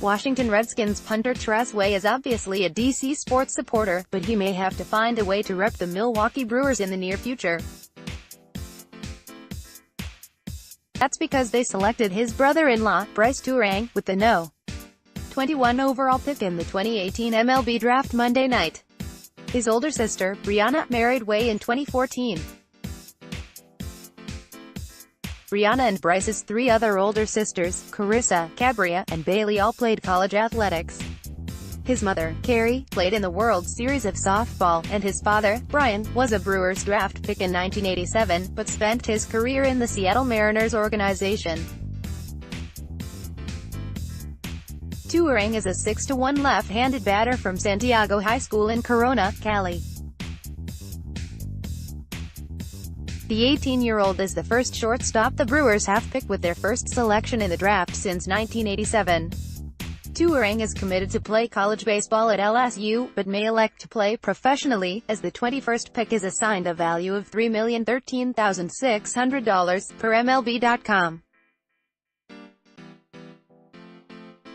Washington Redskins punter Tress Way is obviously a DC sports supporter, but he may have to find a way to rep the Milwaukee Brewers in the near future. That's because they selected his brother-in-law, Brice Turang, with the No. 21 overall pick in the 2018 MLB Draft Monday night. His older sister, Brianna, married Way in 2014. Brianna and Brice's three other older sisters, Carissa, Cabria, and Bailee, all played college athletics. His mother, Carrie, played in the World Series of softball, and his father, Brian, was a Brewers draft pick in 1987, but spent his career in the Seattle Mariners organization. Turang is a 6-1 left-handed batter from Santiago High School in Corona, Cali. The 18-year-old is the first shortstop the Brewers have picked with their first selection in the draft since 1987. Turang is committed to play college baseball at LSU, but may elect to play professionally, as the 21st pick is assigned a value of $3,013,600, per MLB.com.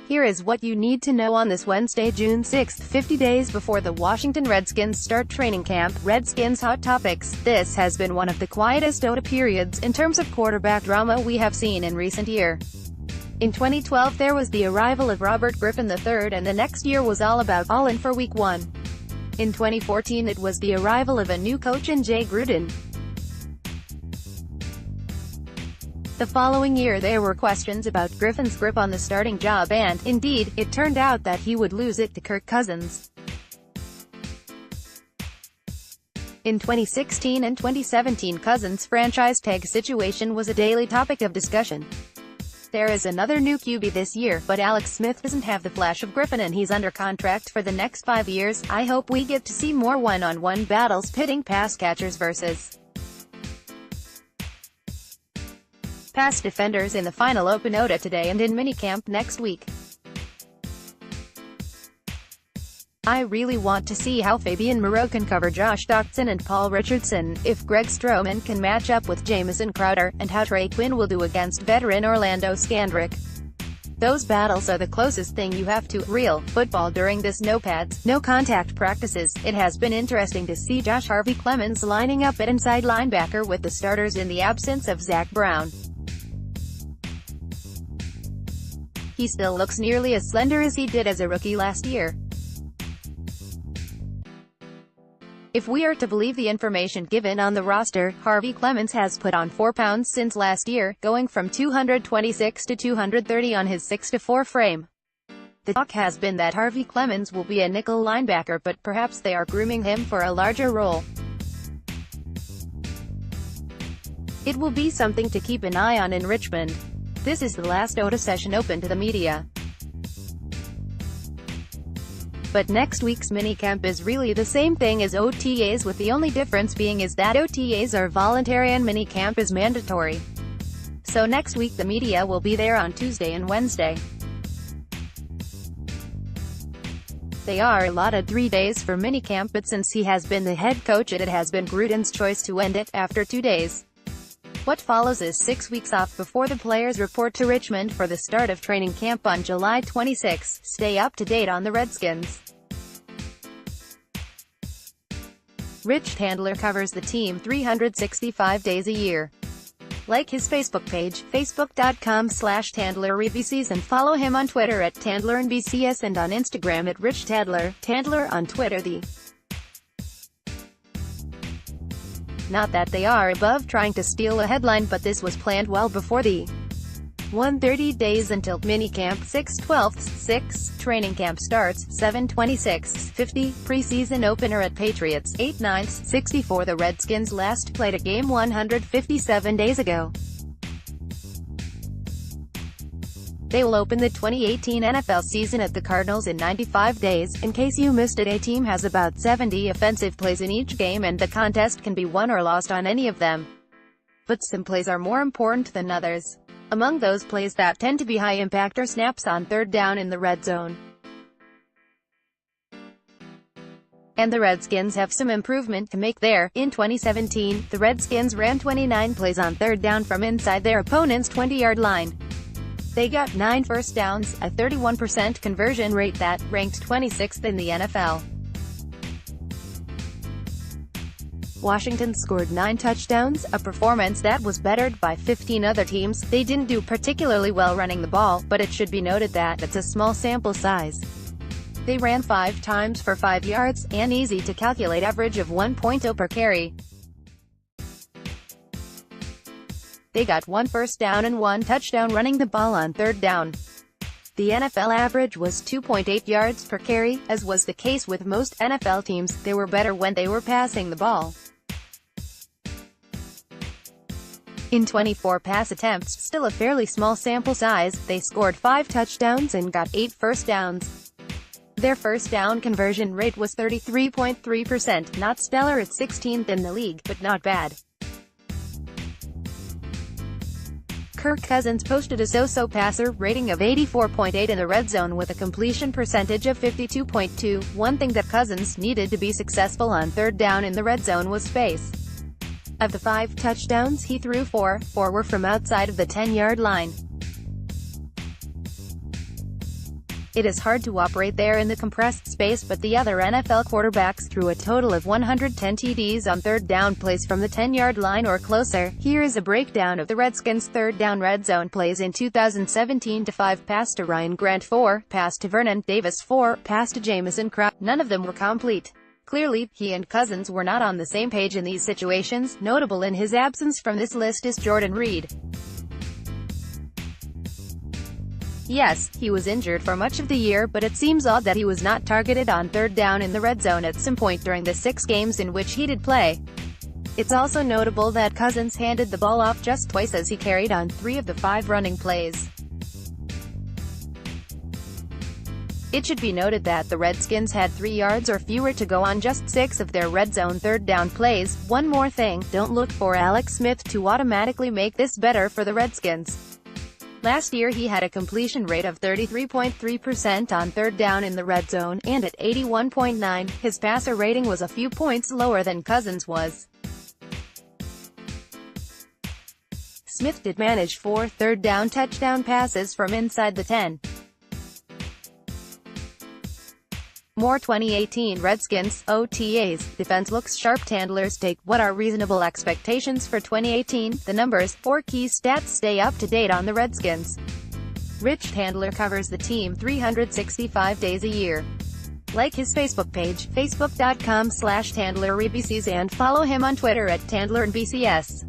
Here is what you need to know on this Wednesday, June 6, 50 days before the Washington Redskins start training camp. Redskins Hot Topics. This has been one of the quietest OTA periods in terms of quarterback drama we have seen in recent year. In 2012 there was the arrival of Robert Griffin III, and the next year was all about all in for Week 1. In 2014 it was the arrival of a new coach in Jay Gruden. The following year there were questions about Griffin's grip on the starting job, and, indeed, it turned out that he would lose it to Kirk Cousins. In 2016 and 2017 Cousins' franchise tag situation was a daily topic of discussion. There is another new QB this year, but Alex Smith doesn't have the flash of Griffin and he's under contract for the next 5 years. I hope we get to see more one-on-one battles pitting pass catchers versus pass defenders in the final open OTA today and in minicamp next week. I really want to see how Fabian Moreau can cover Josh Doctson and Paul Richardson, if Greg Stroman can match up with Jamison Crowder, and how Trey Quinn will do against veteran Orlando Scandrick. Those battles are the closest thing you have to real football during this no-pads, no-contact practices. It has been interesting to see Josh Harvey Clemens lining up at inside linebacker with the starters in the absence of Zach Brown. He still looks nearly as slender as he did as a rookie last year. If we are to believe the information given on the roster, Harvey Clemens has put on 4 pounds since last year, going from 226 to 230 on his 6'4" frame. The talk has been that Harvey Clemens will be a nickel linebacker, but perhaps they are grooming him for a larger role. It will be something to keep an eye on in Richmond. This is the last OTA session open to the media. But next week's minicamp is really the same thing as OTAs, with the only difference being is that OTAs are voluntary and minicamp is mandatory. So next week the media will be there on Tuesday and Wednesday. They are allotted 3 days for minicamp, but since he has been the head coach it has been Gruden's choice to end it after 2 days. What follows is 6 weeks off before the players report to Richmond for the start of training camp on July 26. Stay up to date on the Redskins. Rich Tandler covers the team 365 days a year. Like his Facebook page, facebook.com/TandlerRBCs, and follow him on Twitter at TandlerNBCS and on Instagram at Rich Tandler. Tandler on Twitter. Not that they are above trying to steal a headline, but this was planned well before the 130 days until minicamp 6/12/6, training camp starts 7/26/50, preseason opener at Patriots 8/9/64. The Redskins last played a game 157 days ago. They will open the 2018 NFL season at the Cardinals in 95 days. In case you missed it, a team has about 70 offensive plays in each game, and the contest can be won or lost on any of them. But some plays are more important than others. Among those plays that tend to be high-impact are snaps on third down in the red zone. And the Redskins have some improvement to make there. In 2017, the Redskins ran 29 plays on third down from inside their opponent's 20-yard line. They got 9 first downs, a 31% conversion rate that ranked 26th in the NFL. Washington scored 9 touchdowns, a performance that was bettered by 15 other teams. They didn't do particularly well running the ball, but it should be noted that it's a small sample size. They ran 5 times for 5 yards, an easy-to-calculate average of 1.0 per carry. They got 1 first down and 1 touchdown running the ball on third down. The NFL average was 2.8 yards per carry, as was the case with most NFL teams. They were better when they were passing the ball. In 24 pass attempts, still a fairly small sample size, they scored 5 touchdowns and got 8 first downs. Their first down conversion rate was 33.3%, not stellar at 16th in the league, but not bad. Kirk Cousins posted a so-so passer rating of 84.8 in the red zone with a completion percentage of 52.2. One thing that Cousins needed to be successful on third down in the red zone was space. Of the 5 touchdowns he threw, 4 were from outside of the 10-yard line. It is hard to operate there in the compressed space, but the other NFL quarterbacks threw a total of 110 TDs on third down plays from the 10-yard line or closer. Here is a breakdown of the Redskins' third down red zone plays in 2017: 5 pass to Ryan Grant, 4 pass to Vernon Davis, 4 pass to Jamison Crowder. None of them were complete. Clearly, he and Cousins were not on the same page in these situations. Notable in his absence from this list is Jordan Reed. Yes, he was injured for much of the year, but it seems odd that he was not targeted on third down in the red zone at some point during the 6 games in which he did play. It's also notable that Cousins handed the ball off just twice as he carried on 3 of the 5 running plays. It should be noted that the Redskins had 3 yards or fewer to go on just 6 of their red zone third down plays. One more thing, don't look for Alex Smith to automatically make this better for the Redskins. Last year he had a completion rate of 33.3% on third down in the red zone, and at 81.9, his passer rating was a few points lower than Cousins was. Smith did manage 4 third down touchdown passes from inside the 10. More 2018 Redskins OTAs. Defense looks sharp. Handlers take what are reasonable expectations for 2018. The numbers, 4 key stats stay up to date on the Redskins. Rich Handler covers the team 365 days a year. Like his Facebook page, facebook.com/TandlerRBCs, and follow him on Twitter at TandlerNBCS.